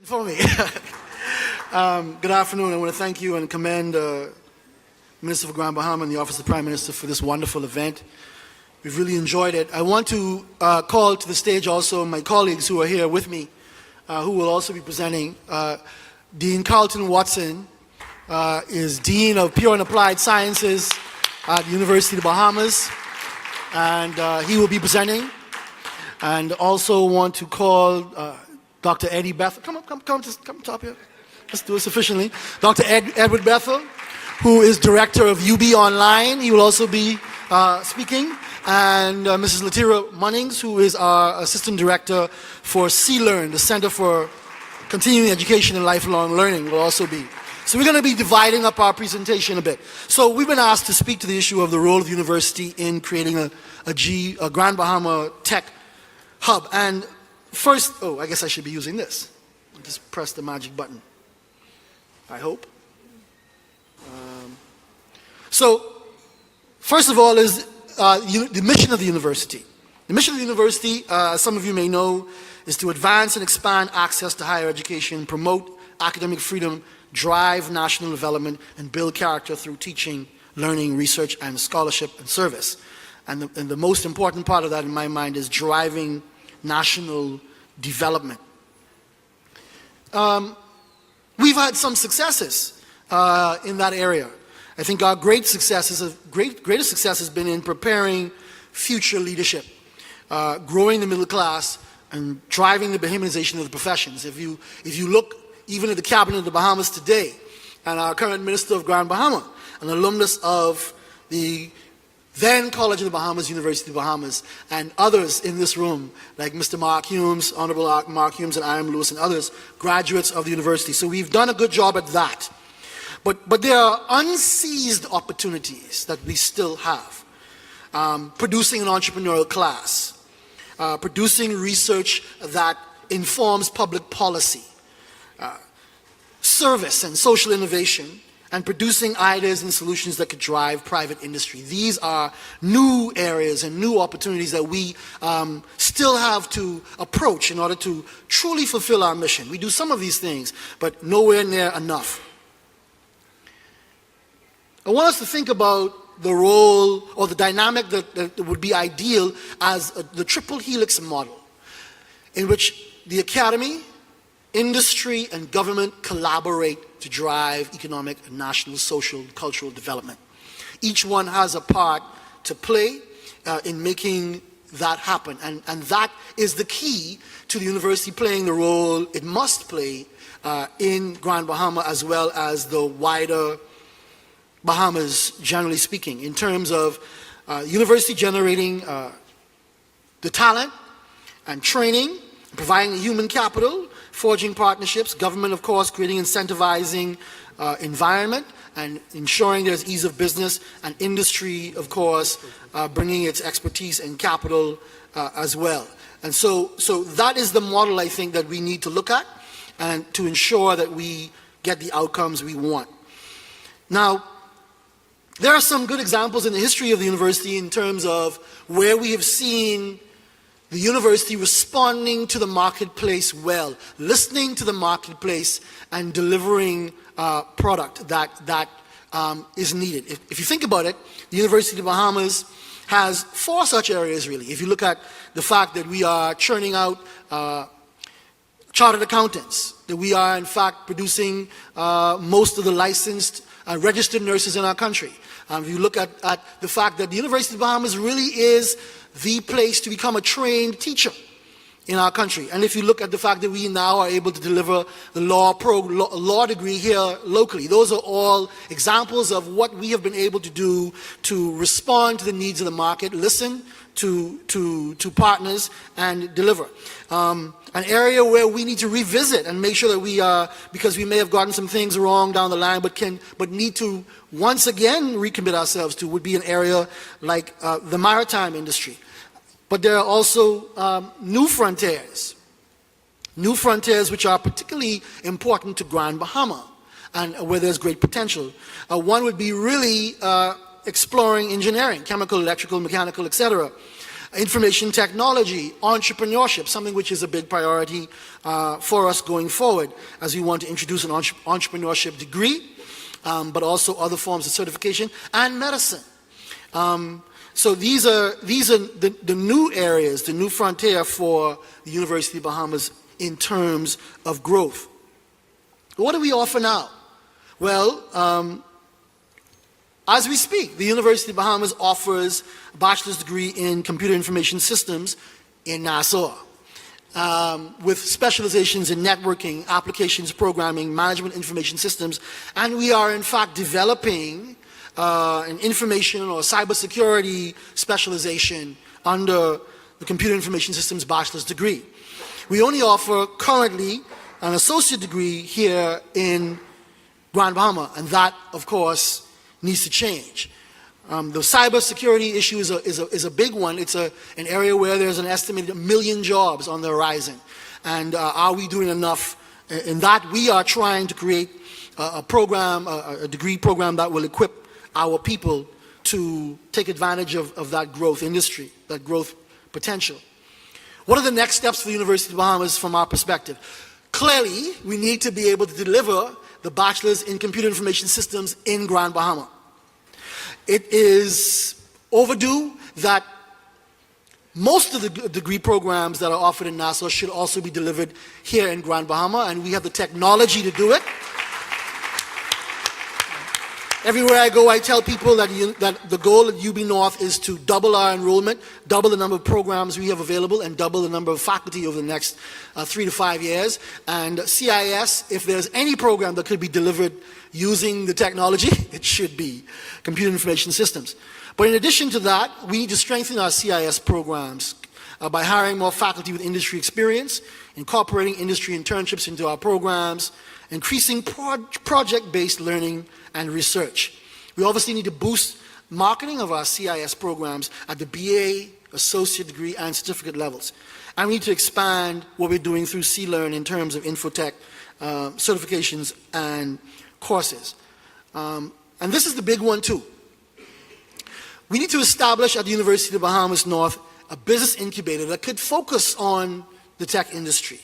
For me. Good afternoon. I want to thank you and commend Minister for Grand Bahama and the Office of the Prime Minister for this wonderful event. We've really enjoyed it. I want to call to the stage also my colleagues who are here with me, who will also be presenting. Dean Carlton Watson is Dean of Pure and Applied Sciences at the University of the Bahamas, and he will be presenting. And also want to call Dr. Eddie Bethel. Come top here. Let's do it sufficiently. Dr. Edward Bethel, who is director of UB Online. He will also be speaking. And Mrs. Latira Munnings, who is our assistant director for CLearn, the Center for Continuing Education and Lifelong Learning, will also be. So we're going to be dividing up our presentation a bit. So we've been asked to speak to the issue of the role of the university in creating a Grand Bahama Tech Hub. And first, I guess I should be using this. Just press the magic button. I hope. So, first of all is the mission of the university. The mission of the university, as some of you may know, is to advance and expand access to higher education, promote academic freedom, drive national development, and build character through teaching, learning, research, and scholarship and service. And the most important part of that in my mind is driving national development. We've had some successes in that area. I think our greatest success has been in preparing future leadership, growing the middle class, and driving the Bahamanization of the professions. If you look even at the cabinet of the Bahamas today, and our current Minister of Grand Bahama, an alumnus of the then College of the Bahamas, University of the Bahamas, and others in this room, like Mr. Mark Humes, Honorable Mark Humes and Iram Lewis and others, graduates of the university. So we've done a good job at that. But there are unseized opportunities that we still have. Producing an entrepreneurial class, producing research that informs public policy, service and social innovation, and producing ideas and solutions that could drive private industry. These are new areas and new opportunities that we still have to approach in order to truly fulfill our mission. We do some of these things, but nowhere near enough. I want us to think about the role or the dynamic that would be ideal as the triple helix model, in which the academy, industry, and government collaborate to drive economic and national, social, and cultural development. Each one has a part to play in making that happen. And that is the key to the university playing the role it must play in Grand Bahama as well as the wider Bahamas, generally speaking, in terms of university generating the talent and training, providing human capital, forging partnerships, government, of course, creating incentivizing environment and ensuring there's ease of business, and industry, of course, bringing its expertise and capital as well. And so that is the model, I think, that we need to look at and to ensure that we get the outcomes we want. Now, there are some good examples in the history of the university in terms of where we have seen the university responding to the marketplace well, listening to the marketplace and delivering product that is needed. If you think about it, the University of the Bahamas has 4 such areas really. If you look at the fact that we are churning out chartered accountants, that we are in fact producing most of the licensed registered nurses in our country. If you look at the fact that the University of the Bahamas really is the place to become a trained teacher in our country. And if you look at the fact that we now are able to deliver the law degree here locally, those are all examples of what we have been able to do to respond to the needs of the market, listen to partners, and deliver. An area where we need to revisit and make sure that we are, because we may have gotten some things wrong down the line, but need to once again recommit ourselves to, would be an area like the maritime industry. But there are also new frontiers which are particularly important to Grand Bahama and where there's great potential. One would be really exploring engineering, chemical, electrical, mechanical, etc. information technology, entrepreneurship, something which is a big priority for us going forward as we want to introduce an entrepreneurship degree, but also other forms of certification, and medicine. So these are the new areas, the new frontier for the University of Bahamas in terms of growth. What do we offer now? Well, as we speak, the University of Bahamas offers a bachelor's degree in computer information systems in Nassau, with specializations in networking, applications programming, management information systems, and we are in fact developing an information or cybersecurity specialization under the computer information systems bachelor's degree. We only offer currently an associate degree here in Grand Bahama, and that, of course, needs to change. The cybersecurity issue is a big one. It's an area where there's an estimated 1 million jobs on the horizon. And are we doing enough in that? We are trying to create a program, a degree program that will equip our people to take advantage of that growth industry, that growth potential. What are the next steps for the University of Bahamas from our perspective? Clearly, we need to be able to deliver the bachelor's in computer information systems in Grand Bahama. It is overdue that most of the degree programs that are offered in Nassau should also be delivered here in Grand Bahama, and we have the technology to do it. Everywhere I go, I tell people that the goal at UB North is to double our enrollment, double the number of programs we have available, and double the number of faculty over the next 3 to 5 years. And CIS, if there's any program that could be delivered using the technology, it should be computer information systems. But in addition to that, we need to strengthen our CIS programs by hiring more faculty with industry experience, incorporating industry internships into our programs, increasing project-based learning and research. We obviously need to boost marketing of our CIS programs at the BA, associate degree, and certificate levels. And we need to expand what we're doing through C-Learn in terms of infotech certifications and courses. And this is the big one too. We need to establish at the University of Bahamas North a business incubator that could focus on the tech industry.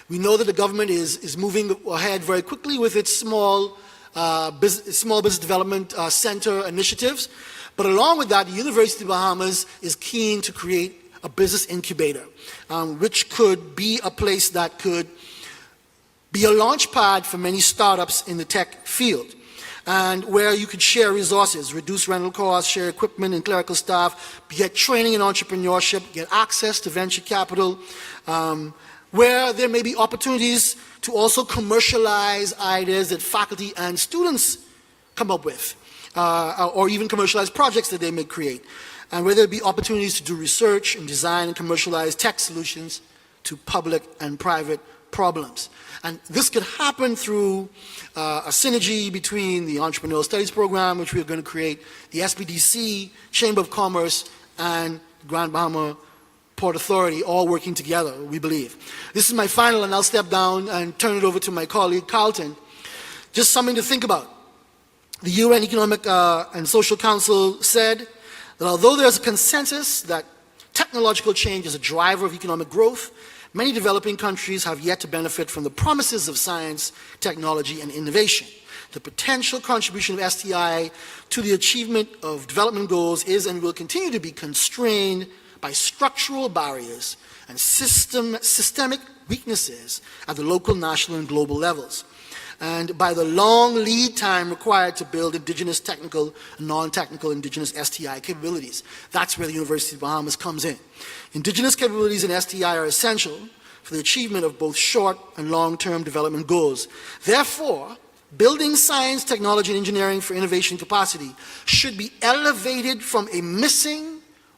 We know that the government is moving ahead very quickly with its small business development center initiatives. But along with that, the University of Bahamas is keen to create a business incubator, which could be a place that could be a launch pad for many startups in the tech field, and where you could share resources, reduce rental costs, share equipment and clerical staff, get training in entrepreneurship, get access to venture capital, where there may be opportunities to also commercialize ideas that faculty and students come up with, or even commercialize projects that they may create, and where there be opportunities to do research and design and commercialize tech solutions to public and private problems. And this could happen through a synergy between the Entrepreneurial Studies Program, which we are going to create, the SBDC, Chamber of Commerce, and the Grand Bahama Port Authority, all working together, we believe. This is my final, and I'll step down and turn it over to my colleague, Carlton. Just something to think about. The UN Economic and Social Council said that although there's a consensus that technological change is a driver of economic growth, many developing countries have yet to benefit from the promises of science, technology, and innovation. The potential contribution of STI to the achievement of development goals is and will continue to be constrained by structural barriers and systemic weaknesses at the local, national, and global levels, and by the long lead time required to build indigenous technical and non-technical indigenous STI capabilities. That's where the University of Bahamas comes in. Indigenous capabilities in STI are essential for the achievement of both short and long-term development goals. Therefore, building science, technology, and engineering for innovation capacity should be elevated from a missing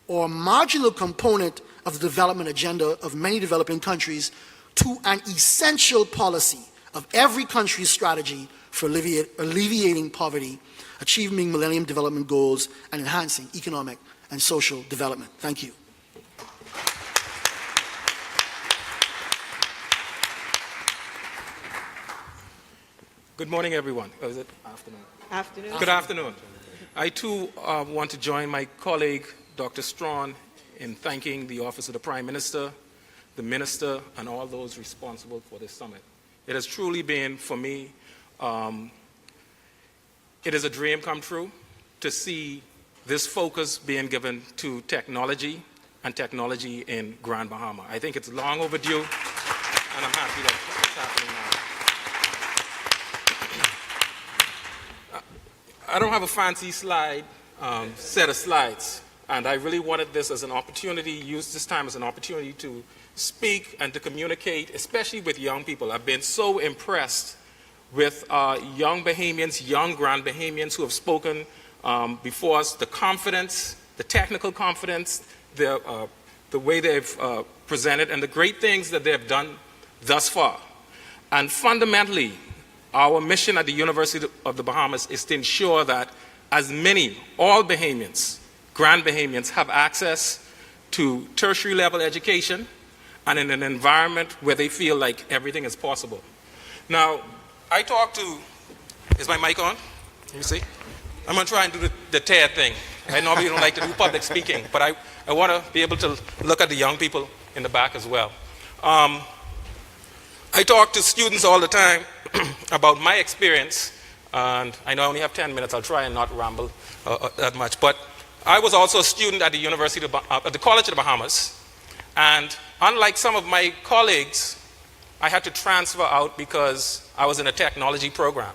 or marginal component of the development agenda of many developing countries to an essential policy of every country's strategy for alleviating poverty, achieving Millennium Development Goals, and enhancing economic and social development. Thank you. Good morning, everyone. Or is it afternoon? Afternoon. Good afternoon. I too want to join my colleague, Dr. Strachan, in thanking the Office of the Prime Minister, the Minister, and all those responsible for this summit. It has truly been, for me, it is a dream come true to see this focus being given to technology and technology in Grand Bahama. I think it's long overdue, and I'm happy that it's happening now. I don't have a fancy set of slides, and I really wanted this as an opportunity, use this time as an opportunity to speak and to communicate, especially with young people. I've been so impressed with young Bahamians, young Grand Bahamians who have spoken before us, the confidence, the technical confidence, the way they've presented, and the great things that they have done thus far. And fundamentally, our mission at the University of the Bahamas is to ensure that as many, all Bahamians, Grand Bahamians, have access to tertiary level education and in an environment where they feel like everything is possible. Now, I talk to, is my mic on? You see? I'm going to try and do the TED thing. I normally don't like to do public speaking, but I want to be able to look at the young people in the back as well. I talk to students all the time about my experience, and I know I only have 10 minutes. I'll try and not ramble that much. But I was also a student at the University at the College of the Bahamas, and unlike some of my colleagues, I had to transfer out because I was in a technology program.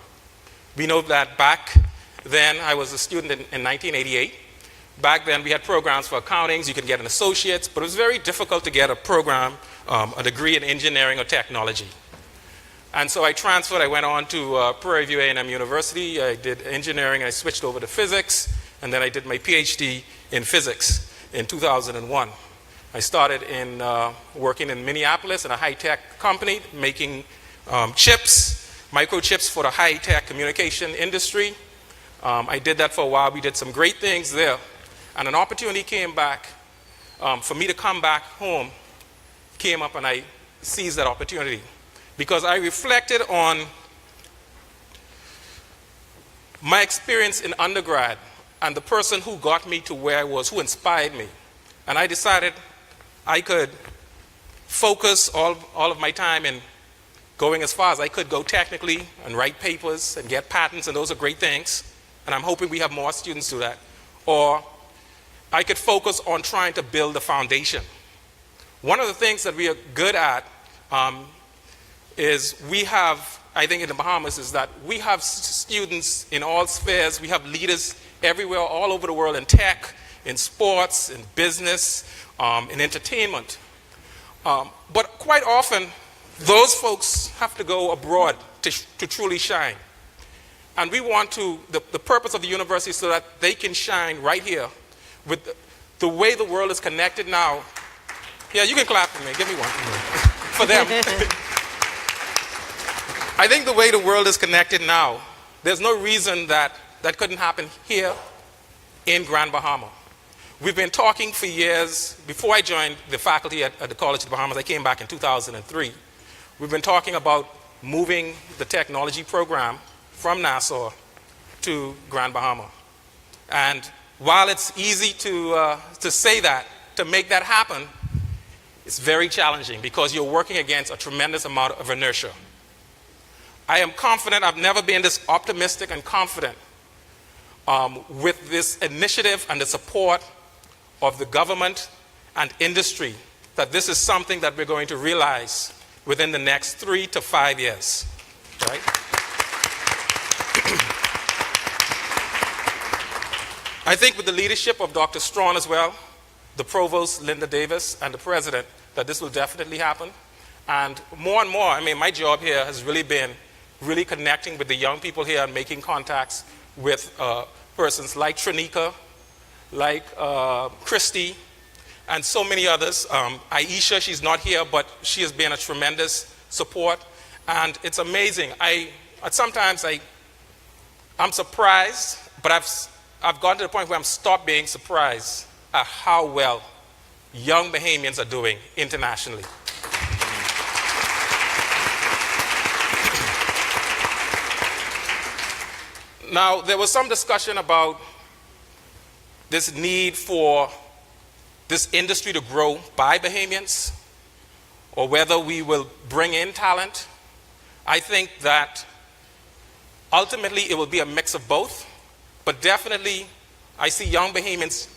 We know that back then, I was a student in 1988. Back then, we had programs for accountings. You could get an associate's, but it was very difficult to get a program, a degree in engineering or technology. And so I transferred. I went on to Prairie View A&M University. I did engineering, and I switched over to physics, and then I did my PhD in physics in 2001. I started in working in Minneapolis in a high-tech company making chips, microchips for the high-tech communication industry. I did that for a while. We did some great things there. And an opportunity came back for me to come back home, came up, and I seized that opportunity. Because I reflected on my experience in undergrad and the person who got me to where I was, who inspired me. And I decided I could focus all of my time in going as far as I could go technically and write papers and get patents, and those are great things. And I'm hoping we have more students do that. Or I could focus on trying to build a foundation. One of the things that we are good at is we have, I think in the Bahamas, is that we have students in all spheres. We have leaders everywhere, all over the world, in tech, in sports, in business, in entertainment. But quite often, those folks have to go abroad to truly shine. And we want to, the purpose of the university is so that they can shine right here with the way the world is connected now. Yeah, you can clap for me. Give me one. For them. I think the way the world is connected now, there's no reason that couldn't happen here in Grand Bahama. We've been talking for years. Before I joined the faculty at the College of the Bahamas, I came back in 2003. We've been talking about moving the technology program from Nassau to Grand Bahama. And while it's easy to say that, to make that happen, it's very challenging because you're working against a tremendous amount of inertia. I am confident, I've never been this optimistic and confident with this initiative and the support of the government and industry, that this is something that we're going to realize within the next 3 to 5 years, right? I think with the leadership of Dr. Strachan as well, the provost, Linda Davis, and the president, that this will definitely happen. And more, I mean, my job here has really been connecting with the young people here and making contacts with persons like Trinika, like Christy, and so many others. Aisha, she's not here, but she has been a tremendous support. And it's amazing. Sometimes I'm surprised, but I've gotten to the point where I'm stopped being surprised at how well young Bahamians are doing internationally. Now, there was some discussion about this need for this industry to grow by Bahamians or whether we will bring in talent, I think that ultimately it will be a mix of both. But definitely, I see Young Bohemians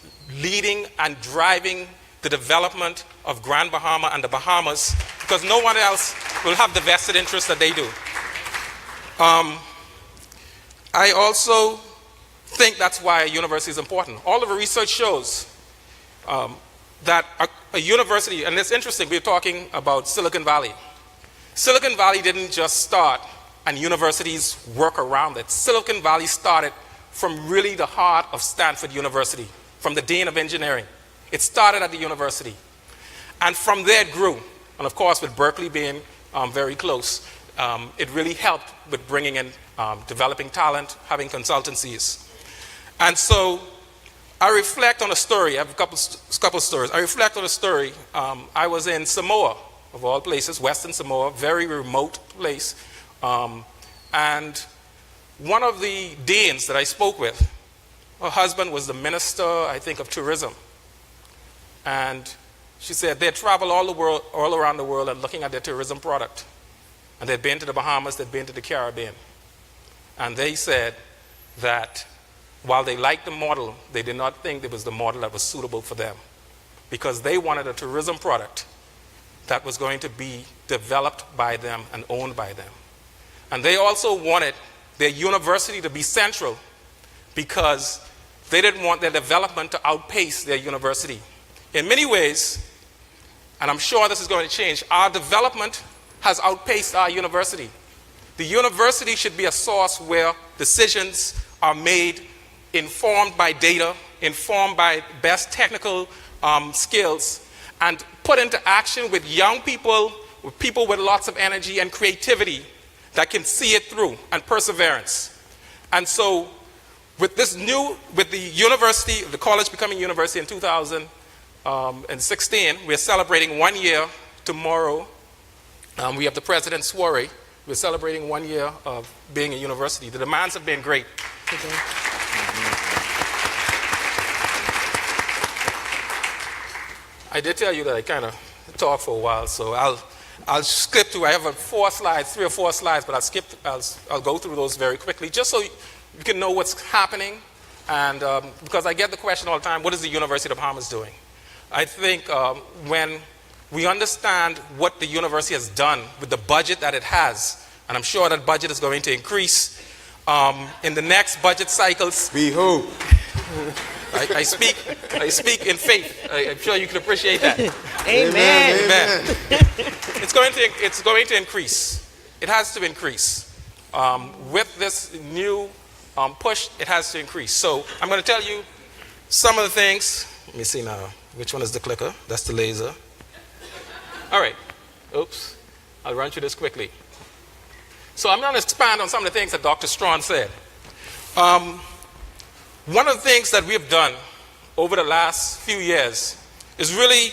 leading and driving the development of Grand Bahama and the Bahamas because no one else will have the vested interest that they do. I also think that's why a university is important. All of the research shows that a university, and it's interesting, we're talking about Silicon Valley. Silicon Valley didn't just start and universities work around it. Silicon Valley started from really the heart of Stanford University, from the Dean of Engineering. It started at the university. And from there it grew. And of course, with Berkeley being very close, it really helped with bringing in, developing talent, having consultancies. And so I reflect on a story. I have a couple stories. I reflect on a story. I was in Samoa, of all places, Western Samoa, very remote place. And one of the deans that I spoke with, her husband was the minister, I think, of tourism. And she said they travel all around the world and looking at their tourism product. And they'd been to the Bahamas, they'd been to the Caribbean. And they said that while they liked the model, they did not think it was the model that was suitable for them because they wanted a tourism product that was going to be developed by them and owned by them. And they also wanted their university to be central because they didn't want their development to outpace their university. In many ways, and I'm sure this is going to change, our development has outpaced our university. The university should be a source where decisions are made informed by data, informed by best technical skills, and put into action with young people, with people with lots of energy and creativity that can see it through, and perseverance. And so with the university, the college becoming university in 2016, we're celebrating 1 year tomorrow. We have the president's soiree. We're celebrating 1 year of being a university. The demands have been great. I did tell you that I kind of talked for a while, so I'll skip through. I have 3 or 4 slides, but I'll go through those very quickly, just so you can know what's happening. And because I get the question all the time, what is the University of the Bahamas doing? I think when we understand what the university has done with the budget that it has, and I'm sure that budget is going to increase in the next budget cycles. We hope. I speak in faith. I'm sure you can appreciate that. Amen. Amen. It's going to increase. It has to increase. With this new push, it has to increase. So I'm going to tell you some of the things. Let me see now. Which one is the clicker? That's the laser. All right. Oops. I'll run through this quickly. So I'm going to expand on some of the things that Dr. Strachan said. One of the things that we've done over the last few years is really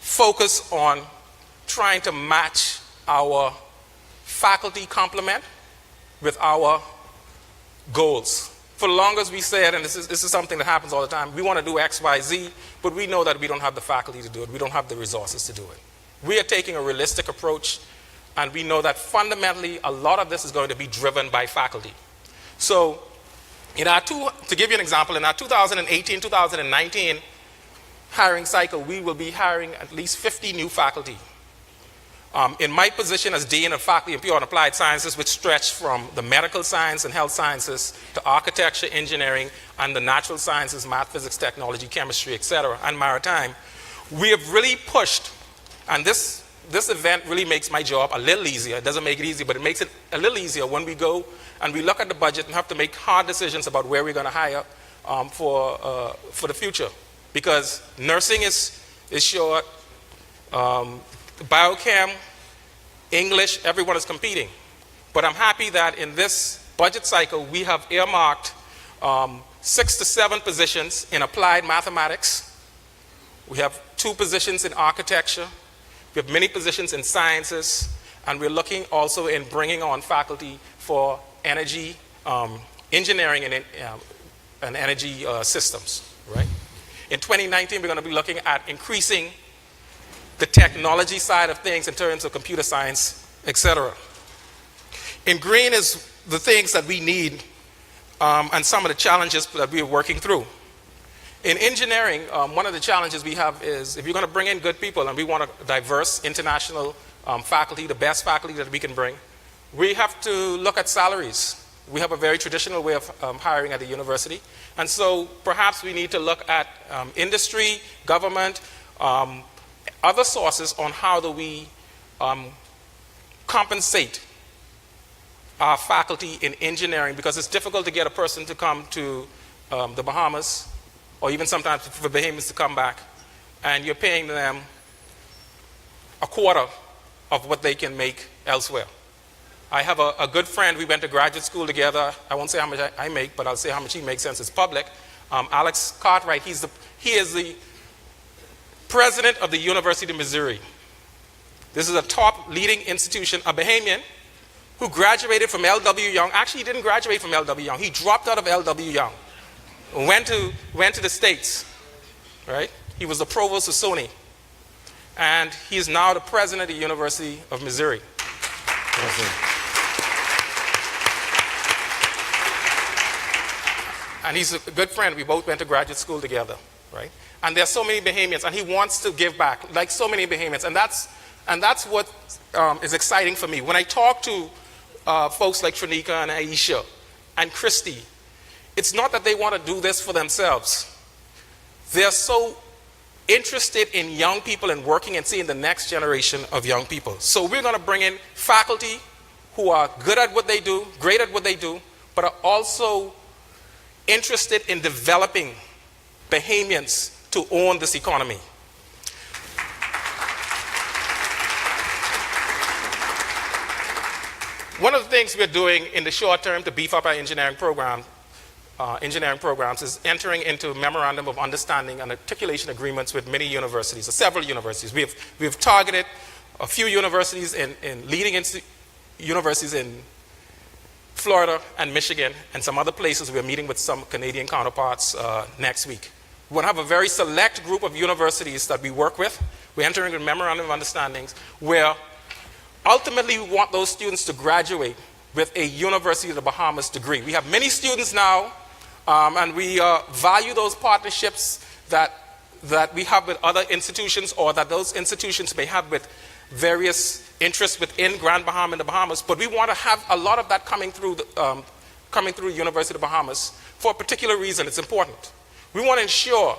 focus on trying to match our faculty complement with our goals. For the longest we said, and this is something that happens all the time, we want to do X, Y, Z, but we know that we don't have the faculty to do it. We don't have the resources to do it. We are taking a realistic approach, and we know that fundamentally a lot of this is going to be driven by faculty. So to give you an example, in our 2018-2019 hiring cycle, we will be hiring at least 50 new faculty. In my position as Dean of Faculty in Pure and Applied Sciences, which stretch from the medical science and health sciences to architecture, engineering, and the natural sciences, math, physics, technology, chemistry, etc., and maritime, we have really pushed, and this event really makes my job a little easier. It doesn't make it easy, but it makes it a little easier when we go and we look at the budget and have to make hard decisions about where we're going to hire for the future. Because nursing is short, biochem, English, everyone is competing. But I'm happy that in this budget cycle, we have earmarked 6 to 7 positions in applied mathematics. We have 2 positions in architecture. We have many positions in sciences. And we're looking also in bringing on faculty for energy, engineering and energy systems, right? In 2019, we're going to be looking at increasing the technology side of things in terms of computer science, etc. In green is the things that we need and some of the challenges that we are working through. In engineering, one of the challenges we have is if you're going to bring in good people, and we want a diverse international faculty, the best faculty that we can bring, we have to look at salaries. We have a very traditional way of hiring at the university. And so perhaps we need to look at industry, government, other sources on how do we compensate our faculty in engineering, because it's difficult to get a person to come to the Bahamas, or even sometimes for Bahamians to come back, and you're paying them a quarter of what they can make elsewhere. I have a good friend, we went to graduate school together. I won't say how much I make, but I'll say how much he makes since it's public. Alex Cartwright, he is the president of the University of Missouri. This is a top leading institution, a Bahamian who graduated from L.W. Young. Actually, he didn't graduate from L.W. Young. He dropped out of L.W. Young, went to the States, right? He was the provost of SUNY, and he is now the president of the University of Missouri. Awesome. And he's a good friend. We both went to graduate school together, right? And there's so many Bahamians, and he wants to give back, like so many Bahamians. And that's what is exciting for me. When I talk to folks like Tranika and Aisha and Christy, it's not that they want to do this for themselves. They're so interested in young people and working and seeing the next generation of young people. So we're going to bring in faculty who are good at what they do, great at what they do, but are also interested in developing Bahamians to own this economy. One of the things we're doing in the short term to beef up our engineering programs is entering into memorandum of understanding and articulation agreements with many universities, or several universities. We've targeted a few universities in leading universities in Florida and Michigan, and some other places. We're meeting with some Canadian counterparts next week. We're going to have a very select group of universities that we work with. We're entering a memorandum of understandings where ultimately we want those students to graduate with a University of the Bahamas degree. We have many students now, and we value those partnerships that we have with other institutions, or that those institutions may have with various interests within Grand Bahama and the Bahamas, but we want to have a lot of that coming through University of the Bahamas for a particular reason. It's important. We want to ensure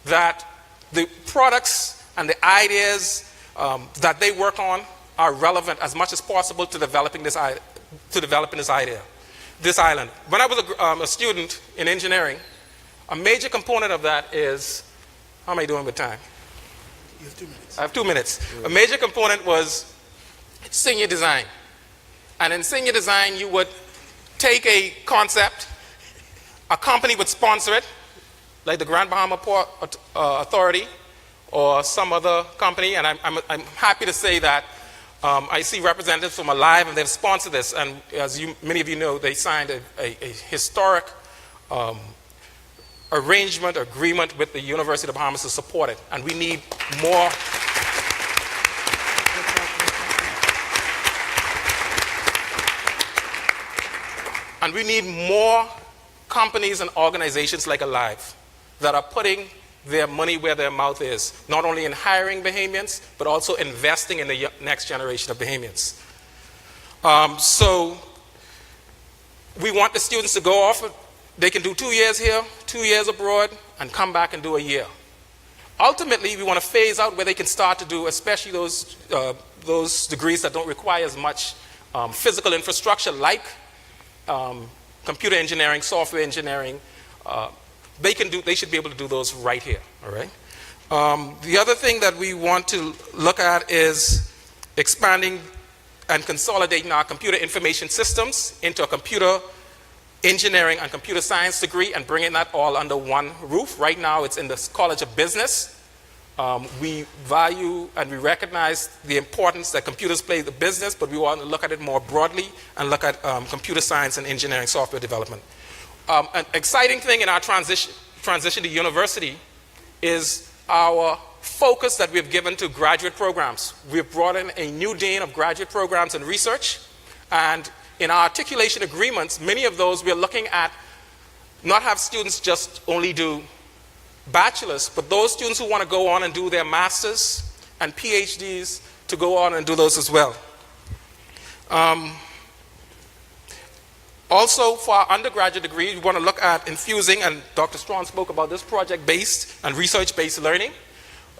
that the products and the ideas that they work on are relevant as much as possible to developing this idea, this island. When I was a student in engineering, a major component of that is, how am I doing with time? You have 2 minutes. I have 2 minutes. A major component was senior design. And in senior design, you would take a concept, a company would sponsor it, like the Grand Bahama Port Authority or some other company, and I'm happy to say that I see representatives from Alive, and they've sponsored this, and as many of you know, they signed a historic agreement with the University of the Bahamas to support it, and we need more. And we need more companies and organizations like Alive that are putting their money where their mouth is, not only in hiring Bahamians, but also investing in the next generation of Bahamians. So we want the students to go off. They can do 2 years here, 2 years abroad, and come back and do a year. Ultimately, we want to phase out where they can start to do, especially those degrees that don't require as much physical infrastructure, like computer engineering, software engineering. They should be able to do those right here, all right? The other thing that we want to look at is expanding and consolidating our computer information systems into a computer engineering and computer science degree and bringing that all under one roof. Right now, it's in the College of Business. We value and we recognize the importance that computers play in the business, but we want to look at it more broadly and look at computer science and engineering software development. An exciting thing in our transition to university is our focus that we've given to graduate programs. We've brought in a new dean of graduate programs and research, and in our articulation agreements, many of those we're looking at not have students just only do bachelor's, but those students who want to go on and do their masters and PhDs to go on and do those as well. Also, for our undergraduate degree, we want to look at infusing, and Dr. Strachan spoke about this, project-based and research-based learning.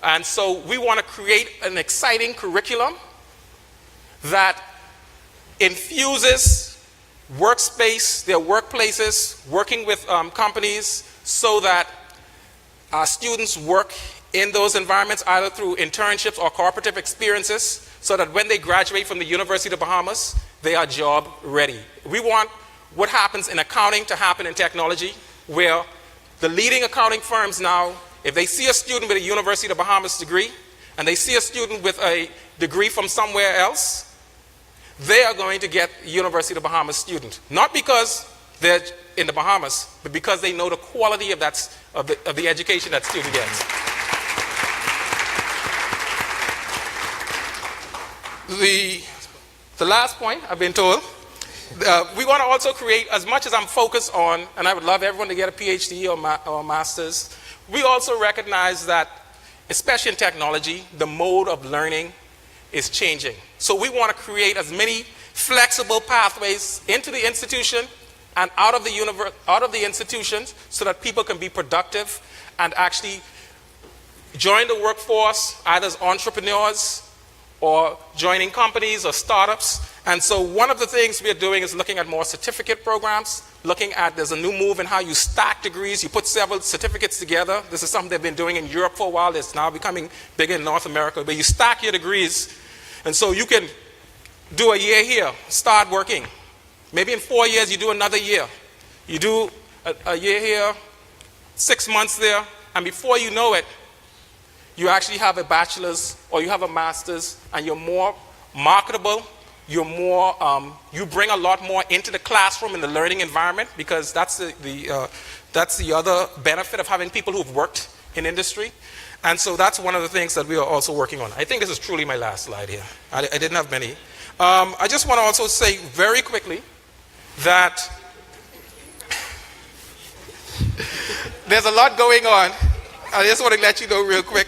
And so we want to create an exciting curriculum that infuses workspace, their workplaces, working with companies, so that our students work in those environments either through internships or cooperative experiences, so that when they graduate from the University of the Bahamas, they are job ready. We want what happens in accounting to happen in technology, where the leading accounting firms now, if they see a student with a University of the Bahamas degree, and they see a student with a degree from somewhere else, they are going to get a University of the Bahamas student. Not because they're in the Bahamas, but because they know the quality of the education that student gets. The last point, I've been told, we want to also create, as much as I'm focused on, and I would love everyone to get a PhD or master's, we also recognize that, especially in technology, the mode of learning is changing. So we want to create as many flexible pathways into the institution and out of the institutions, so that people can be productive and actually join the workforce, either as entrepreneurs or joining companies or startups. And so one of the things we are doing is looking at more certificate programs, looking at, there's a new move in how you stack degrees. You put several certificates together. This is something they've been doing in Europe for a while. It's now becoming bigger in North America, where you stack your degrees. And so you can do a year here, start working. Maybe in 4 years, you do another year. You do a year here, 6 months there, and before you know it, you actually have a bachelor's or you have a master's, and you're more marketable. You're more, you bring a lot more into the classroom in the learning environment, because that's the other benefit of having people who've worked in industry. And so that's one of the things that we are also working on. I think this is truly my last slide here. I didn't have many. I just want to also say very quickly that there's a lot going on. I just want to let you know real quick.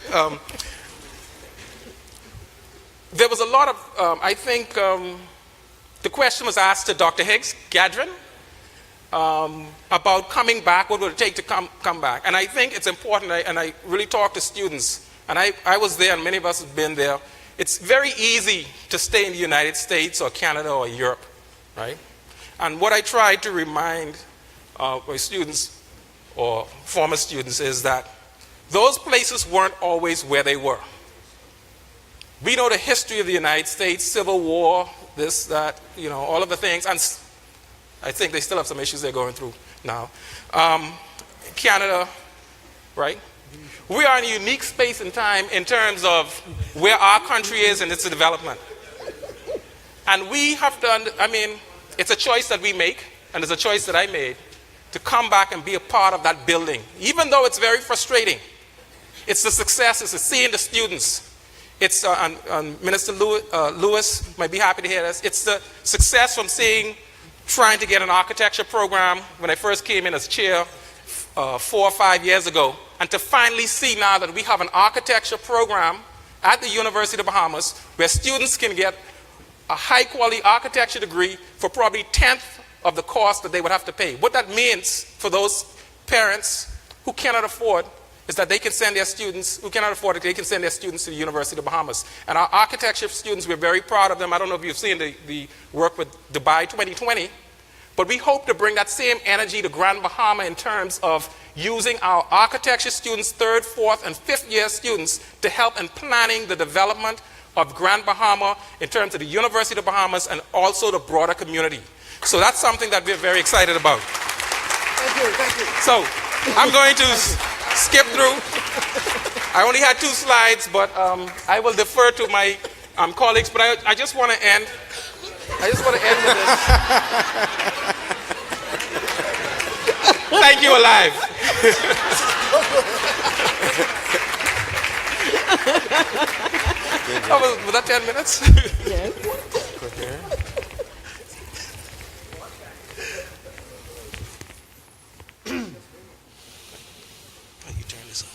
There was a lot of, I think, the question was asked to Dr. Higgs, Gadrin, about coming back, what would it take to come back? And I think it's important, and I really talk to students, and I was there, and many of us have been there. It's very easy to stay in the United States or Canada or Europe, right? And what I try to remind my students or former students is that those places weren't always where they were. We know the history of the United States, Civil War, this, that, you know, all of the things, and I think they still have some issues they're going through now. Canada, right? We are in a unique space and time in terms of where our country is in its development. And we have to, it's a choice that we make, and it's a choice that I made, to come back and be a part of that building. Even though it's very frustrating, it's the success, it's the seeing the students. It's, Minister Lewis might be happy to hear this, it's the success from trying to get an architecture program when I first came in as chair 4 or 5 years ago, and to finally see now that we have an architecture program at the University of the Bahamas where students can get a high-quality architecture degree for probably 1/10 of the cost that they would have to pay. What that means for those parents who cannot afford is that they can send their students, who cannot afford it, they can send their students to the University of the Bahamas. And our architecture students, we're very proud of them. I don't know if you've seen the work with Dubai 2020, but we hope to bring that same energy to Grand Bahama in terms of using our architecture students, 3rd, 4th, and 5th year students, to help in planning the development of Grand Bahama in terms of the University of the Bahamas and also the broader community. So that's something that we're very excited about. Thank you, thank you. So I'm going to skip through. I only had 2 slides, but I will defer to my colleagues. But I just want to end. I just want to end with this. Thank you, Alive. Was that 10 minutes? Yes. You turn this on.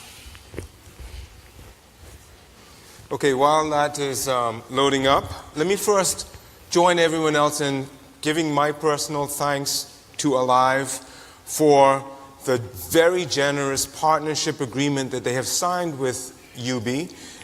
Okay, while that is loading up, let me first join everyone else in giving my personal thanks to Alive for the very generous partnership agreement that they have signed with UB.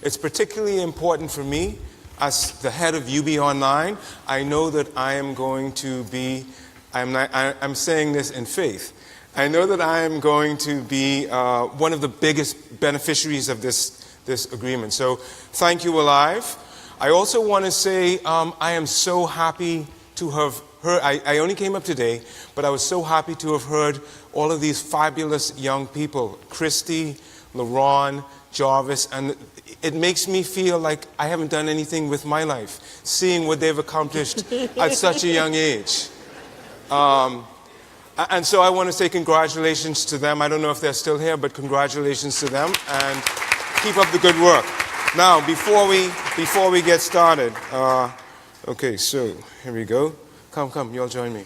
It's particularly important for me as the head of UB Online. I know that I am going to be, I'm saying this in faith, I know that I am going to be one of the biggest beneficiaries of this agreement. So thank you, Alive. I also want to say I am so happy to have heard, I only came up today, but I was so happy to have heard all of these fabulous young people, Christy, LaRon, Jarvis, and it makes me feel like I haven't done anything with my life, seeing what they've accomplished at such a young age. And so I want to say congratulations to them. I don't know if they're still here, but congratulations to them, and keep up the good work. Now, before we get started, okay, so here we go. Come, you all join me.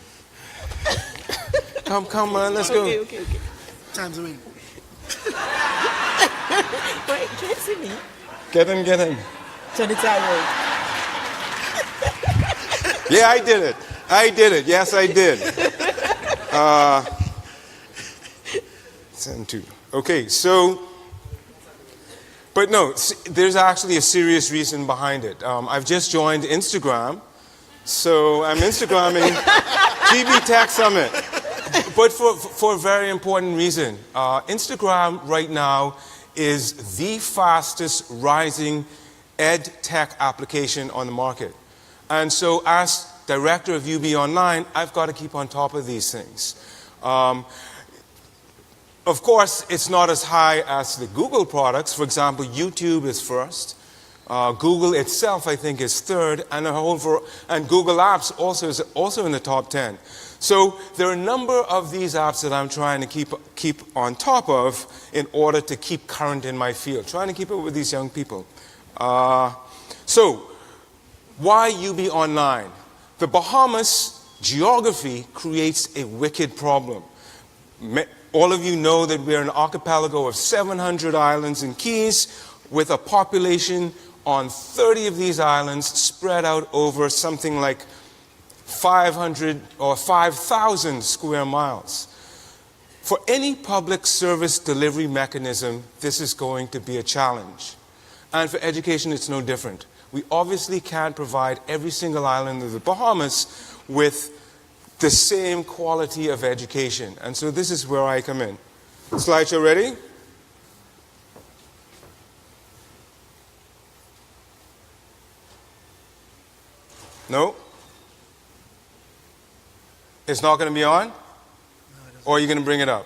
Come on, let's go. Okay. Time's away. Wait, can't see me. Get in. Turn the tire. Yeah, I did it. Yes, I did. Send two. Okay, so, but no, there's actually a serious reason behind it. I've just joined Instagram, so I'm Instagramming GB Tech Summit. But for a very important reason. Instagram right now is the fastest rising ed tech application on the market. And so as director of UB Online, I've got to keep on top of these things. Of course, it's not as high as the Google products. For example, YouTube is first. Google itself, I think, is third, and Google Apps is also in the top 10. So there are a number of these apps that I'm trying to keep on top of in order to keep current in my field, trying to keep up with these young people. So why UB Online? The Bahamas geography creates a wicked problem. All of you know that we're an archipelago of 700 islands and keys with a population on 30 of these islands spread out over something like 500 or 5,000 square miles. For any public service delivery mechanism, this is going to be a challenge. And for education, it's no different. We obviously can't provide every single island of the Bahamas with the same quality of education. And so this is where I come in. Slideshow ready? No? It's not going to be on? Or are you going to bring it up?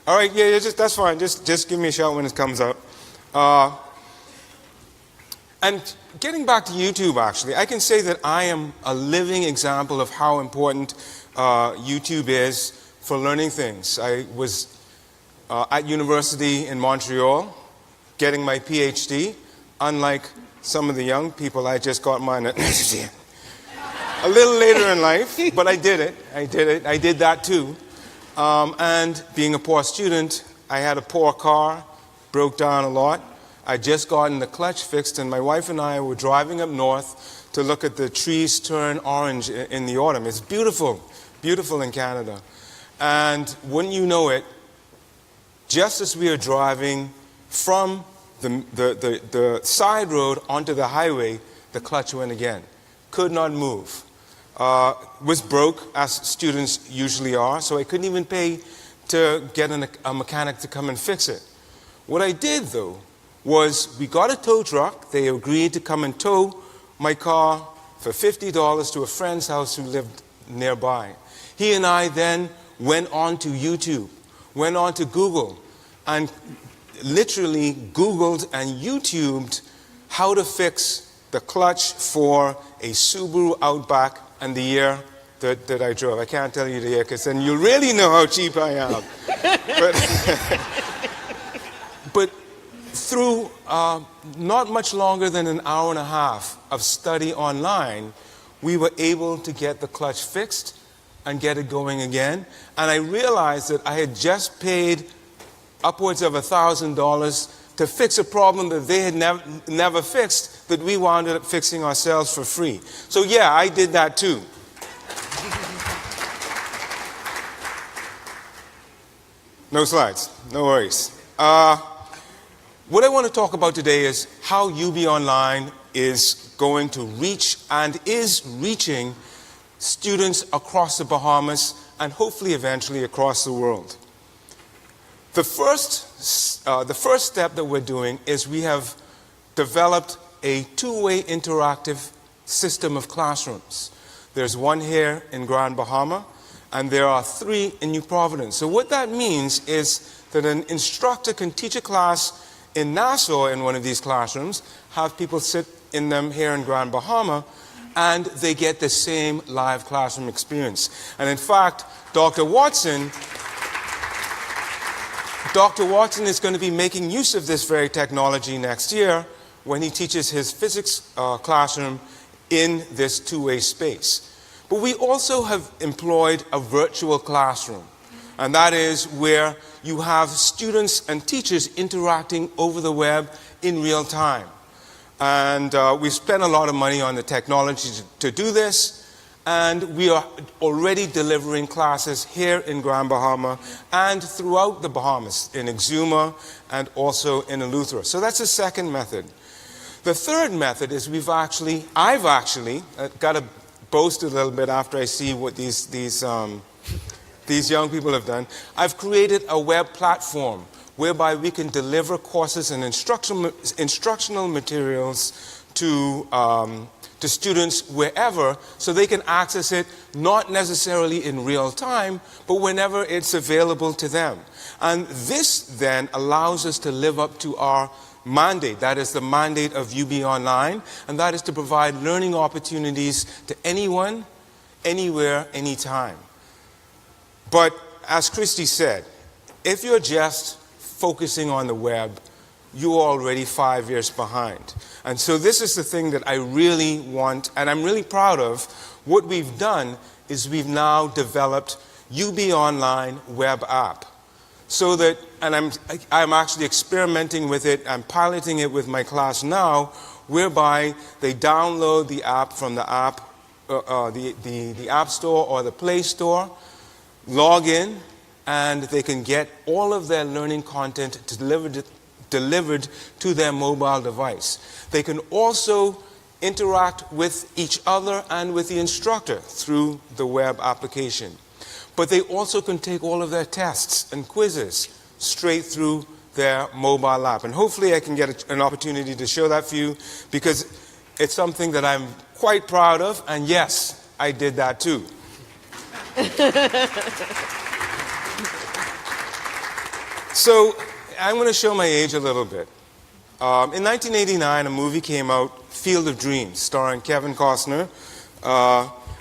All right, yeah, that's fine. Just give me a shout when it comes up. And getting back to YouTube, actually, I can say that I am a living example of how important YouTube is for learning things. I was at university in Montreal getting my PhD. Unlike some of the young people, I just got mine at a little later in life, but I did it. I did that too. And being a poor student, I had a poor car, broke down a lot. I just gotten the clutch fixed, and my wife and I were driving up north to look at the trees turn orange in the autumn. It's beautiful, beautiful in Canada. And wouldn't you know it, just as we are driving from the side road onto the highway, the clutch went again. Could not move. Was broke, as students usually are, so I couldn't even pay to get a mechanic to come and fix it. What I did, though, was we got a tow truck. They agreed to come and tow my car for $50 to a friend's house who lived nearby. He and I then went on to YouTube, went on to Google, and literally Googled and YouTubed how to fix the clutch for a Subaru Outback and the year that I drove. I can't tell you the year because then you'll really know how cheap I am. But through not much longer than an hour and a half of study online, we were able to get the clutch fixed and get it going again. And I realized that I had just paid upwards of $1,000 to fix a problem that they had never fixed, that we wound up fixing ourselves for free. So yeah, I did that too. No slides, no worries. What I want to talk about today is how UB Online is going to reach and is reaching students across the Bahamas and hopefully eventually across the world. The first step that we're doing is we have developed a two-way interactive system of classrooms. There's one here in Grand Bahama, and there are 3 in New Providence. So what that means is that an instructor can teach a class in Nassau in one of these classrooms, have people sit in them here in Grand Bahama, and they get the same live classroom experience. And in fact, Dr. Watson is going to be making use of this very technology next year when he teaches his physics classroom in this two-way space. But we also have employed a virtual classroom, and that is where you have students and teachers interacting over the web in real time. And we've spent a lot of money on the technology to do this, and we are already delivering classes here in Grand Bahama and throughout the Bahamas, in Exuma and also in Eleuthera. So that's the second method. The third method is I've actually got to boast a little bit after I see what these young people have done. I've created a web platform whereby we can deliver courses and instructional materials to students wherever, so they can access it not necessarily in real time, but whenever it's available to them. And this then allows us to live up to our mandate. That is the mandate of UB Online, and that is to provide learning opportunities to anyone, anywhere, anytime. But as Christy said, if you're just focusing on the web, you're already 5 years behind. And so this is the thing that I really want, and I'm really proud of. What we've done is we've now developed UB Online web app. So that, and I'm actually experimenting with it, I'm piloting it with my class now, whereby they download the app from the app store or the Play Store, log in, and they can get all of their learning content delivered to their mobile device. They can also interact with each other and with the instructor through the web application. But they also can take all of their tests and quizzes straight through their mobile app. And hopefully I can get an opportunity to show that for you, because it's something that I'm quite proud of, and yes, I did that too. So I'm going to show my age a little bit. In 1989, a movie came out, Field of Dreams, starring Kevin Costner.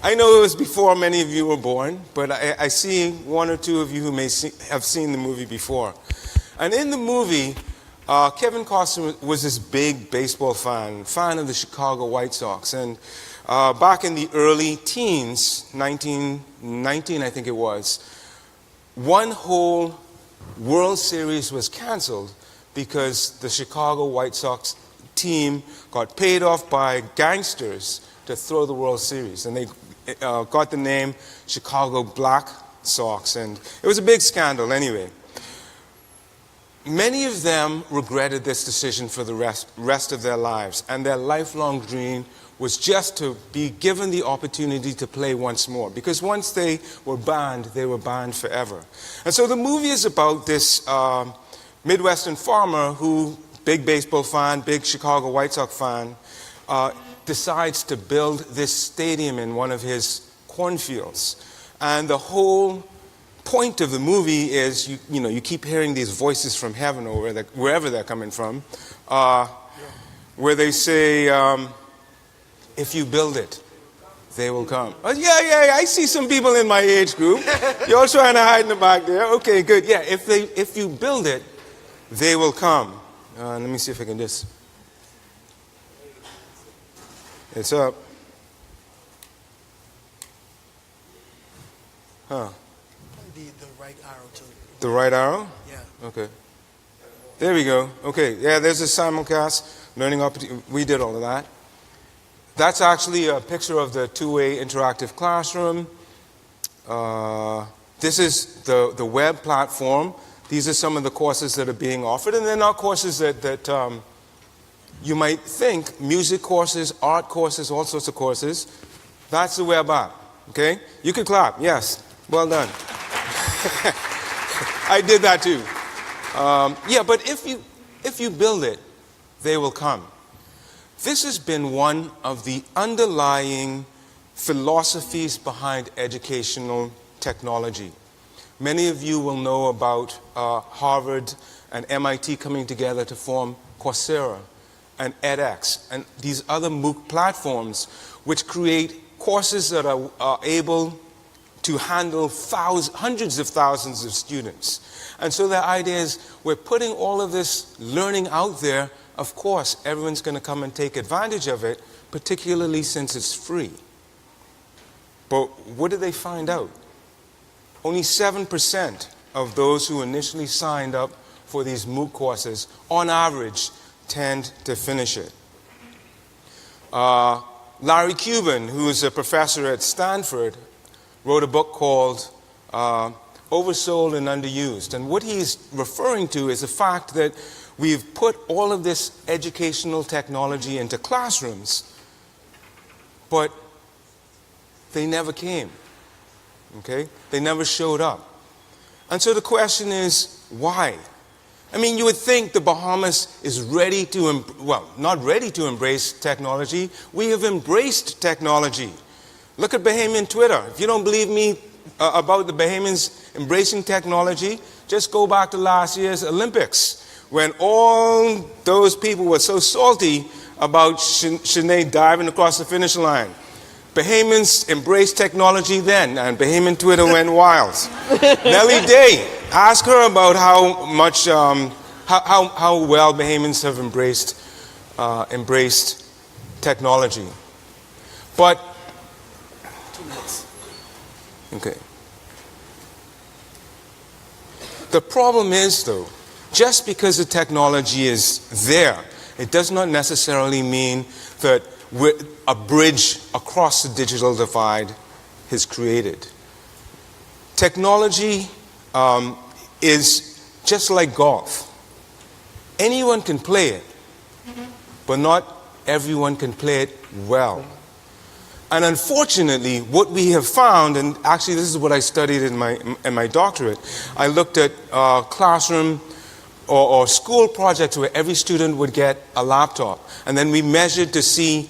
I know it was before many of you were born, but I see one or two of you who may have seen the movie before. And in the movie, Kevin Costner was this big baseball fan of the Chicago White Sox. And back in the early teens, 1919 I think it was, one whole World Series was canceled because the Chicago White Sox team got paid off by gangsters to throw the World Series. And they got the name Chicago Black Sox, and it was a big scandal anyway. Many of them regretted this decision for the rest of their lives, and their lifelong dream was just to be given the opportunity to play once more, because once they were banned forever. And so the movie is about this Midwestern farmer who, big baseball fan, big Chicago White Sox fan, decides to build this stadium in one of his cornfields. And the whole point of the movie is, you keep hearing these voices from heaven or wherever they're coming from, where they say, if you build it, they will come. Oh, yeah, I see some people in my age group. You're trying to hide in the back there. Okay, good. Yeah, if you build it, they will come. Let me see if I can just. It's up. Huh. The right arrow to The right arrow? yeah. Okay. There we go. Okay. Yeah, there's a simulcast, learning opportunity. We did all of that. That's actually a picture of the two-way interactive classroom. This is the web platform. These are some of the courses that are being offered, and they're not courses that you might think, music courses, art courses, all sorts of courses. That's the web app, okay? You can clap, yes. Well done. I did that too. Yeah, but if you build it, they will come. This has been one of the underlying philosophies behind educational technology. Many of you will know about Harvard and MIT coming together to form Coursera and edX and these other MOOC platforms which create courses that are able to handle hundreds of thousands of students. And so the idea is we're putting all of this learning out there. Of course, everyone's going to come and take advantage of it, particularly since it's free. But what did they find out? Only 7% of those who initially signed up for these MOOC courses, on average, tend to finish it. Larry Cuban, who is a professor at Stanford, wrote a book called Oversold and Underused. And what he's referring to is the fact that we've put all of this educational technology into classrooms, but they never came. Okay? They never showed up. And so the question is, why? I mean, you would think the Bahamas is ready to, well, not ready to embrace technology. We have embraced technology. Look at Bahamian Twitter. If you don't believe me about the Bahamians embracing technology, just go back to last year's Olympics, when all those people were so salty about Sinead diving across the finish line. Bahamians embraced technology then, and Bahamian Twitter went wild. Nellie Day, ask her about how much, how well Bahamians have embraced technology. But 2 minutes. okay. The problem is, though, just because the technology is there, it does not necessarily mean that a bridge across the digital divide is created. Technology is just like golf. Anyone can play it, but not everyone can play it well. And unfortunately, what we have found, and actually this is what I studied in my doctorate, I looked at classroom or school projects where every student would get a laptop, and then we measured to see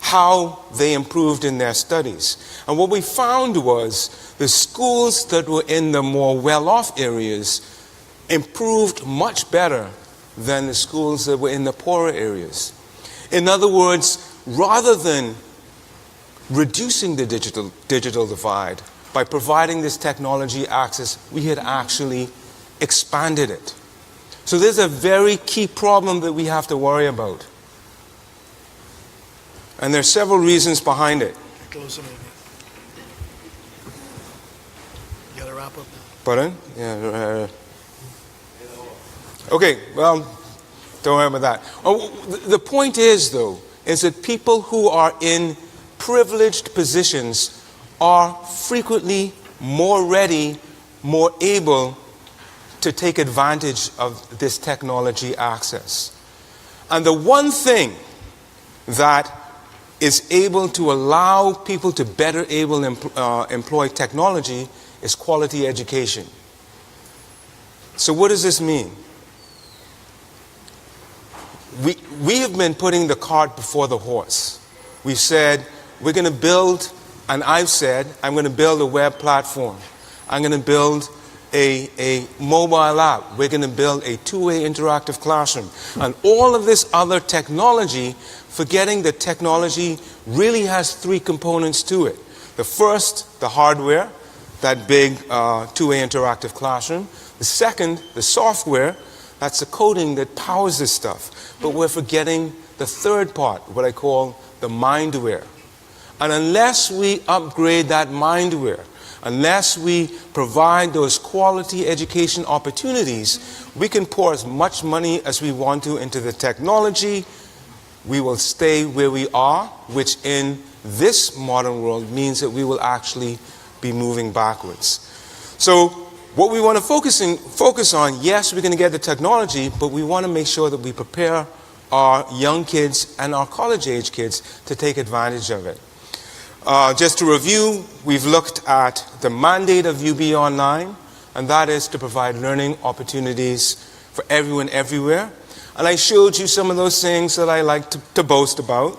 how they improved in their studies. And what we found was the schools that were in the more well-off areas improved much better than the schools that were in the poorer areas. In other words, rather than reducing the digital divide by providing this technology access, we had actually expanded it. So there's a very key problem that we have to worry about. And there are several reasons behind it. Closer maybe. You gotta wrap up now. Pardon? Yeah. Okay, well, don't worry about that. Oh, the point is, though, is that people who are in privileged positions are frequently more ready, more able to take advantage of this technology access. And the one thing that is able to allow people to better employ technology is quality education. So what does this mean? We have been putting the cart before the horse. We've said we're going to build, and I've said I'm going to build a web platform. I'm going to build a mobile app. We're going to build a two-way interactive classroom. And all of this other technology, forgetting that technology really has three components to it. The first, the hardware, that big two-way interactive classroom. The second, the software, That's the coding that powers this stuff. But we're forgetting the third part, what I call the mindware. And unless we upgrade that mindware, unless we provide those quality education opportunities, we can pour as much money as we want to into the technology. We will stay where we are, which in this modern world means that we will actually be moving backwards. So what we want to focus on, yes, we're going to get the technology, but we want to make sure that we prepare our young kids and our college-age kids to take advantage of it. Just to review, we've looked at the mandate of UB Online, and that is to provide learning opportunities for everyone everywhere. And I showed you some of those things that I like to boast about.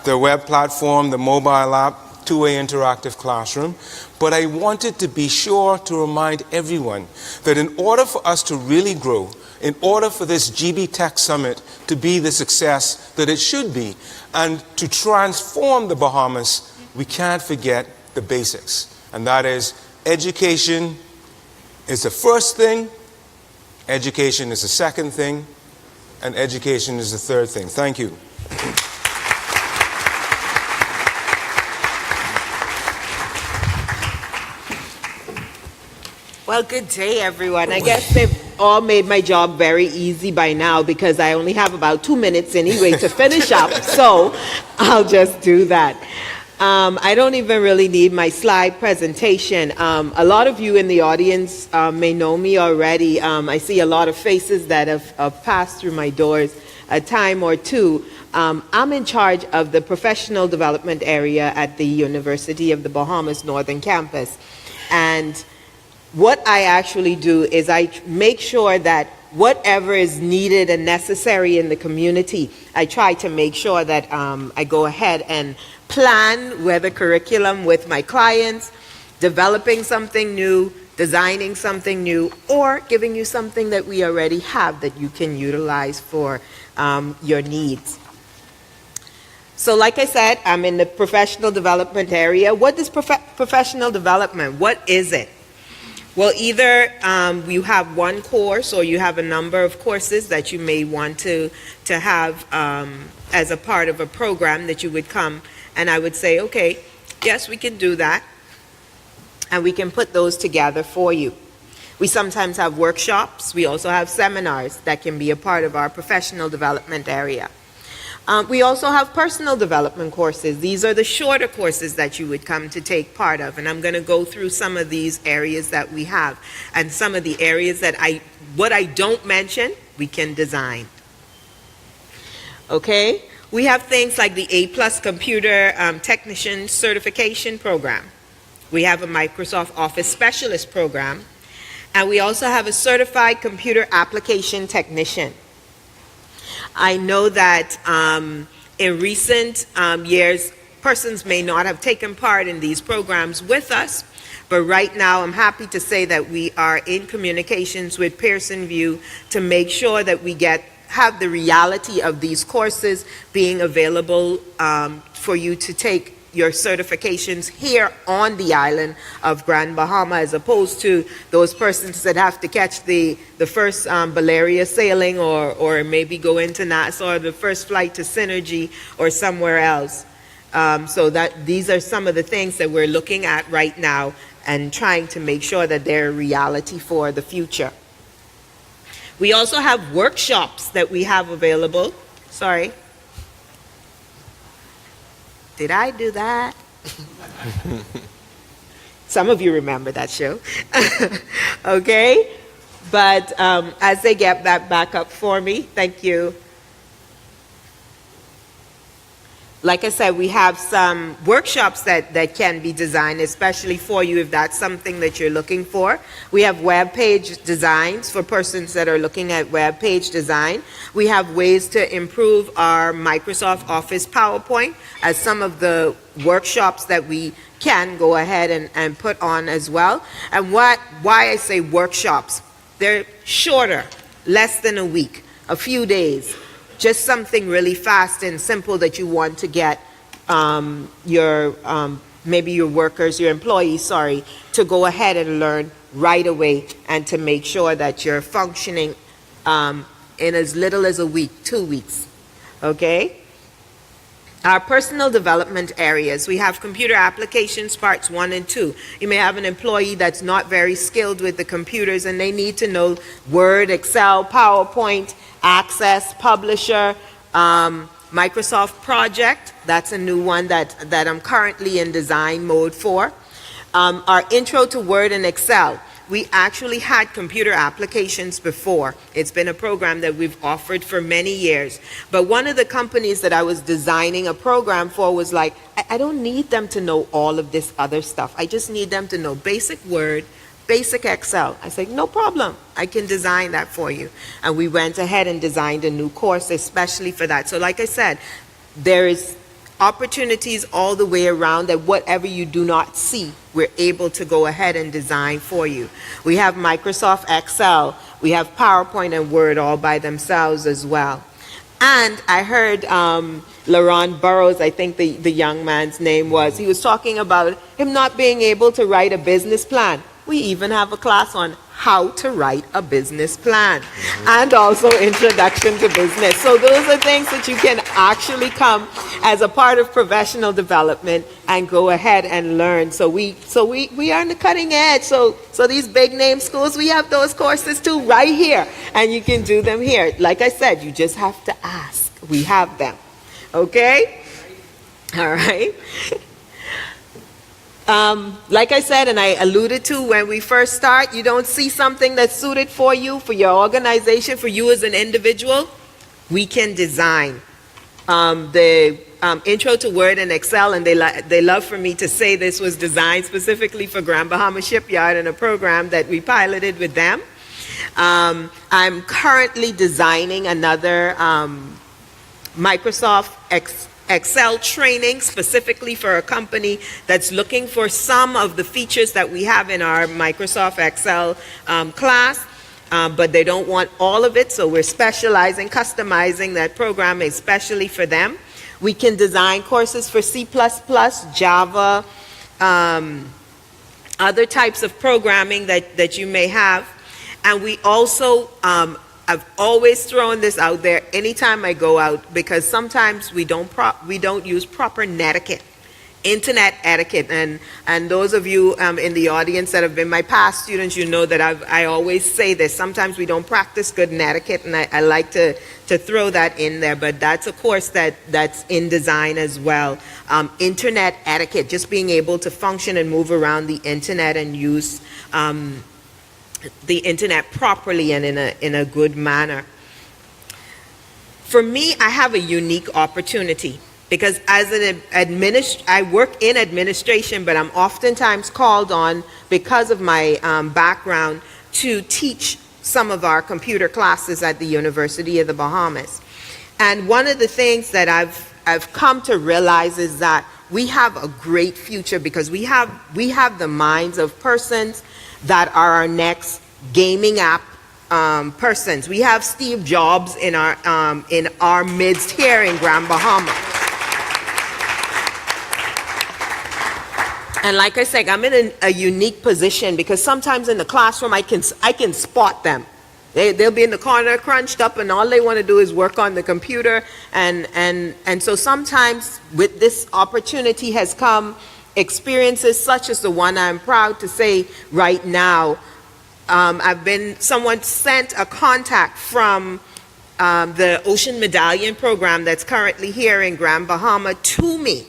The web platform, the mobile app, two-way interactive classroom. But I wanted to be sure to remind everyone that in order for us to really grow, in order for this GB Tech Summit to be the success that it should be, and to transform the Bahamas, we can't forget the basics. And that is, education is the first thing, education is the second thing, and education is the third thing. Thank you. Well, good day, everyone. I guess they've all made my job very easy by now because I only have about 2 minutes anyway to finish up, so I'll just do that. I don't even really need my slide presentation. A lot of you in the audience may know me already. I see a lot of faces that have passed through my doors a time or two. I'm in charge of the professional development area at the University of the Bahamas Northern Campus. And what I actually do is I make sure that whatever is needed and necessary in the community, I try to make sure that I go ahead and plan with a curriculum with my clients, developing something new, designing something new, or giving you something that we already have that you can utilize for your needs. So like I said, I'm in the professional development area. What is professional development? What is it? Well, either you have one course or you have a number of courses that you may want to have as a part of a program that you would come, and I would say, okay, yes, we can do that, and we can put those together for you. We sometimes have workshops. We also have seminars that can be a part of our professional development area. We also have personal development courses. These are the shorter courses that you would come to take part of, and I'm going to go through some of these areas that we have, and some of the areas that what I don't mention, we can design. Okay? We have things like the A+ Computer Technician Certification Program. We have a Microsoft Office Specialist Program, and we also have a Certified Computer Application Technician. I know that in recent years, persons may not have taken part in these programs with us, but right now I'm happy to say that we are in communications with Pearson VUE to make sure that we have the reality of these courses being available for you to take your certifications here on the island of Grand Bahama, as opposed to those persons that have to catch the first Valeria sailing or maybe go into Nassau or the first flight to Synergy or somewhere else. So that these are some of the things that we're looking at right now and trying to make sure that they're a reality for the future. We also have workshops that we have available. Sorry. Did I do that? Some of you remember that show. Okay? But as they get that back up for me, thank you. Like I said, we have some workshops that can be designed, especially for you if that's something that you're looking for. We have web page designs for persons that are looking at web page design. We have ways to improve our Microsoft Office PowerPoint as some of the workshops that we can go ahead and put on as well. And why I say workshops, they're shorter, less than a week, a few days. Just something really fast and simple that you want to get maybe your workers, your employees, to go ahead and learn right away, and to make sure that you're functioning in as little as a week, 2 weeks. Okay? Our personal development areas, we have computer applications parts 1 and 2. You may have an employee that's not very skilled with the computers and they need to know Word, Excel, PowerPoint, Access, Publisher, Microsoft Project. That's a new one that I'm currently in design mode for. Our intro to Word and Excel. We actually had computer applications before. It's been a program that we've offered for many years. But one of the companies that I was designing a program for was like, I don't need them to know all of this other stuff. I just need them to know basic Word, basic Excel. I said, no problem. I can design that for you. And we went ahead and designed a new course especially for that. So like I said, there is opportunities all the way around that whatever you do not see, we're able to go ahead and design for you. We have Microsoft Excel, we have PowerPoint and Word all by themselves as well. And I heard Laurent Burroughs, I think the young man's name was, he was talking about him not being able to write a business plan. We even have a class on how to write a business plan and also introduction to business. So those are things that you can actually come as a part of professional development and go ahead and learn. So we are on the cutting edge. So these big name schools, we have those courses too right here, and you can do them here. Like I said, you just have to ask. We have them. Okay? All right. Like I said, and I alluded to when we first start, you don't see something that's suited for you, for your organization, for you as an individual, we can design. The intro to Word and Excel, and they love for me to say this was designed specifically for Grand Bahama Shipyard in a program that we piloted with them. I'm currently designing another Microsoft Excel training specifically for a company that's looking for some of the features that we have in our Microsoft Excel class, but they don't want all of it, so we're specializing, customizing that program especially for them. We can design courses for C++, Java, other types of programming that you may have. And we also I've always thrown this out there anytime I go out, because sometimes we don't use proper netiquette, internet etiquette, and those of you in the audience that have been my past students, you know that I always say this. Sometimes we don't practice good netiquette, and I like to throw that in there. But that's a course that's in design as well. Internet etiquette, just being able to function and move around the internet and use the internet properly and in a good manner. For me, I have a unique opportunity because as I work in administration, but I'm oftentimes called on, because of my background, to teach some of our computer classes at the University of the Bahamas. And one of the things that I've come to realize is that we have a great future because we have the minds of persons that are our next gaming app persons. We have Steve Jobs in our midst here in Grand Bahama. And like I said, I'm in a unique position because sometimes in the classroom I can spot them. They'll be in the corner crunched up and all they want to do is work on the computer. And so sometimes with this opportunity has come experiences such as the one I'm proud to say right now. Someone sent a contact from the Ocean Medallion program that's currently here in Grand Bahama to me.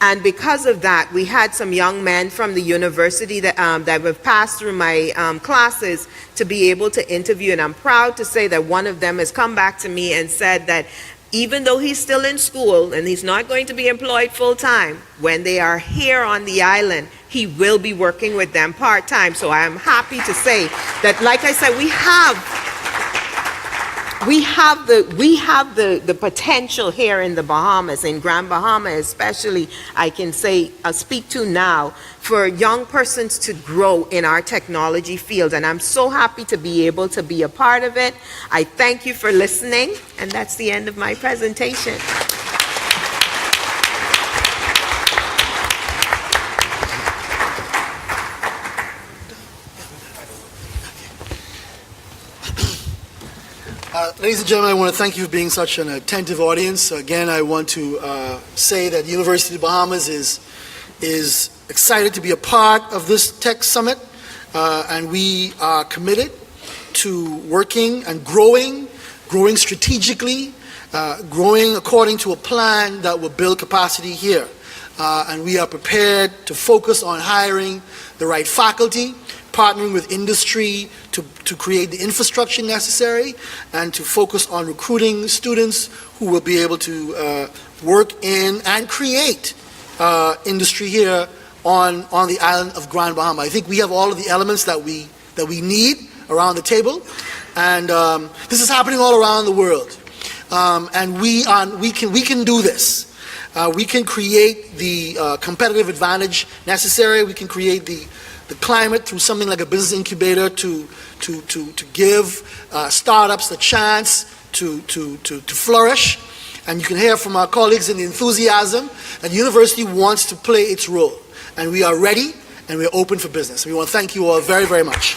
And because of that, we had some young men from the university that have passed through my classes to be able to interview. And I'm proud to say that one of them has come back to me and said that even though he's still in school and he's not going to be employed full-time, when they are here on the island, he will be working with them part-time. So I am happy to say that, like I said, we have the potential here in the Bahamas, in Grand Bahama especially, I can say, speak to now, for young persons to grow in our technology field. And I'm so happy to be able to be a part of it. I thank you for listening, and that's the end of my presentation. Ladies and gentlemen, I want to thank you for being such an attentive audience. Again, I want to say that the University of the Bahamas is excited to be a part of this tech summit, and we are committed to working and growing strategically, growing according to a plan that will build capacity here. And we are prepared to focus on hiring the right faculty, partnering with industry to create the infrastructure necessary, and to focus on recruiting students who will be able to work in and create industry here on the island of Grand Bahama. I think we have all of the elements that we need around the table, and this is happening all around the world. And we can do this. We can create the competitive advantage necessary. We can create the climate through something like a business incubator to give startups the chance to flourish. And you can hear from our colleagues in the enthusiasm that the university wants to play its role. And we are ready and we're open for business. We want to thank you all very, very much.